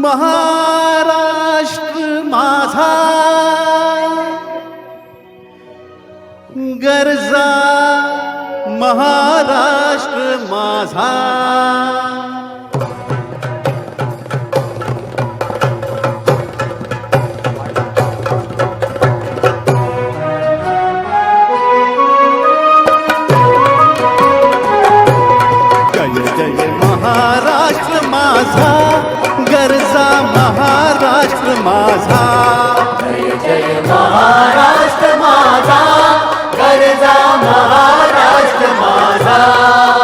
महाराष्ट्र माझा गरजा महाराष्ट्र माझा महाराष्ट्र माझा गरजा महाराष्ट्र माझा जय जय महाराष्ट्र माझा गरजा महाराष्ट्र माझा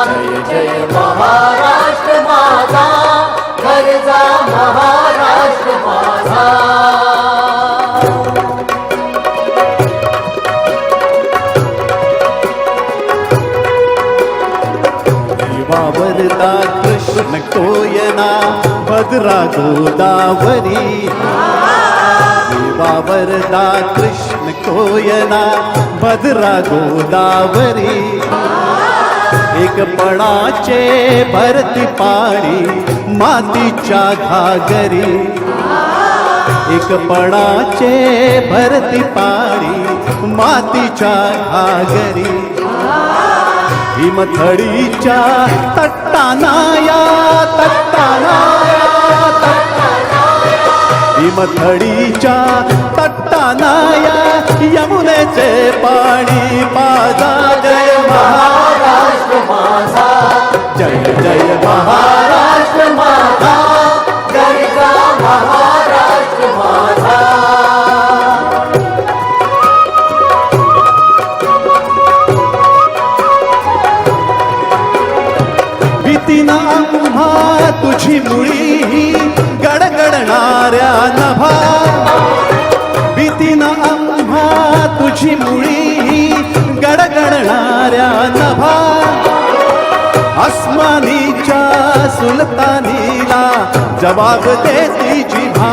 जय जय महाराष्ट्र माझा गरजा महाराष्ट्र माझा वावरता कृष्ण कोयना भद्रा गोदावरी वावरता कृष्ण कोयना भद्रा गोदावरी एक पणाचे भरती पाणी मातीच्या घागरी एक पणाचे भरती पाणी मातीच्या घागरी हिमथडीच्या तट्टानाया हिमथडीच्या तट्टानाया यमुनेचे पाणी पाजा जय महाराष्ट्र माझा जय जय महाराष्ट्र माझा गरजा महाराष्ट्र माझा भीतीनं आम्हा तुझी मुळी गडगडणाऱ्या नभा भीतीनं आम्हा तुझी मुळी गडगडणाऱ्या नभा आसमानीच्या सुलतानीला जबाब देती जिभा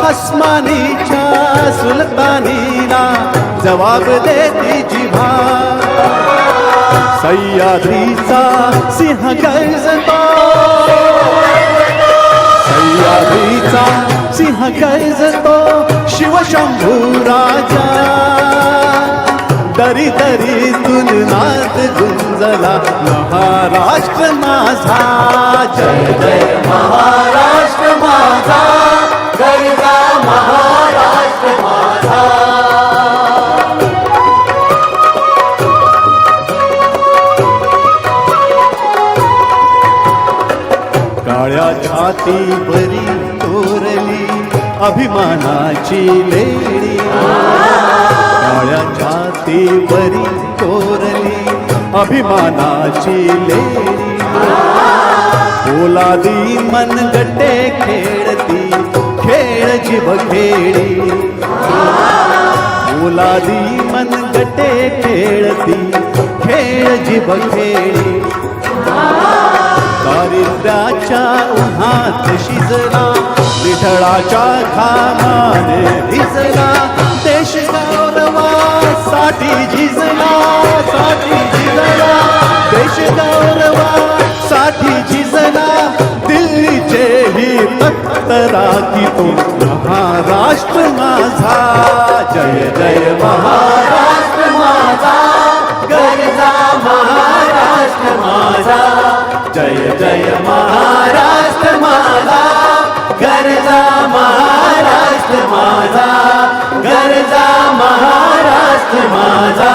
आसमानीच्या सुलतानीला जबाब देती जिभा सह्याद्रीचा सिंह गर्जतो सह्याद्रीचा सिंह गर्जतो शिवशंभू राजा दरी दरीतून नाद गुंजला महाराष्ट्र माझा जय जय महाराष्ट्र माझा गरजा महाराष्ट्र माझा काळ्या छाती बरी तोरली अभिमानाची लेणी काळ्या छाती बरी तोरली अभिमानाची लेणी पोलादी मनगटे खेळती खेळ जीव खेळी पोलादी मनगटे खेळती खेळ जीव खेळी दारिद्र्याच्या उन्हात शिजला विठळाच्या घामाने भिजला देश गौरवासाठी झिजला देश गौरवासाठी झिजला दिल्लीचे ही तख्तराकी तो महाराष्ट्र माझा जय जय महाराष्ट्र माझा गरजा महाराष्ट्र माझा जय जय महाराष्ट्र माझा गरजा महाराष्ट्र माझा गरजा महाराष्ट्र माझा